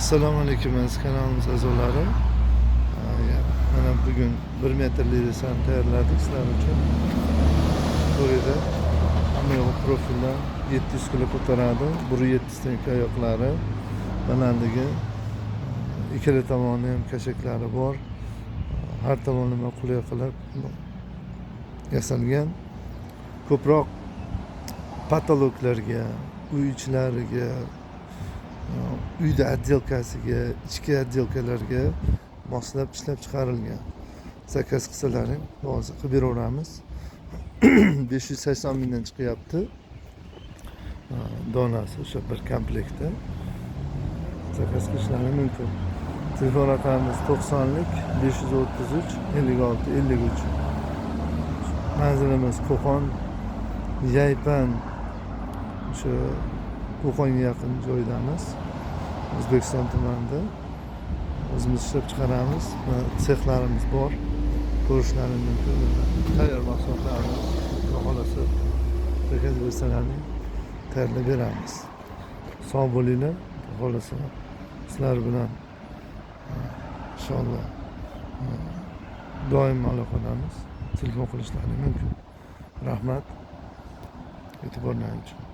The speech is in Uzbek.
Assalomu alaykum aziz kanalimiz a'zolari. Mana bugun 1 metrli desam tayyorladik sizlar uchun. Ko'rida hamma profildan 700 kg ko'taradi. 170 ta oyoqlari, balandligi, ikkala tomoni ham kashaklari bor. Har tomonlama qulay qilib yasalgan. Ko'proq patologlarga, uy ichlariga, uyda отделкasiga, ichki отделkalarga moslab ishlab chiqarilgan. Zakaz qilsalaring, hozir qilib beraveramiz. 580 mingdan chiqyapti. Donasi o'sha bir komplektda. Zakaz qilishlari mumkin. Telefon raqamimiz 90lik 533 56 53. Manzilimiz Qo'qon, Yaypan, o'sha Qo'qonga yaqin joydamiz. O'zbekiston tumanida o'zimiz ishlab chiqaramiz. Sexlarimiz bor. Ko'rishlaringiz mumkin. Tayyor mahsulotlarni xohlasa zakaz bersalaring tayyorlab beramiz. Sog' bo'linglar. Xohlasa sizlar bilan inshaalloh doim aloqadamiz. Telefon qilishlaring mumkin. Rahmat. E'tiborlaringiz uchun.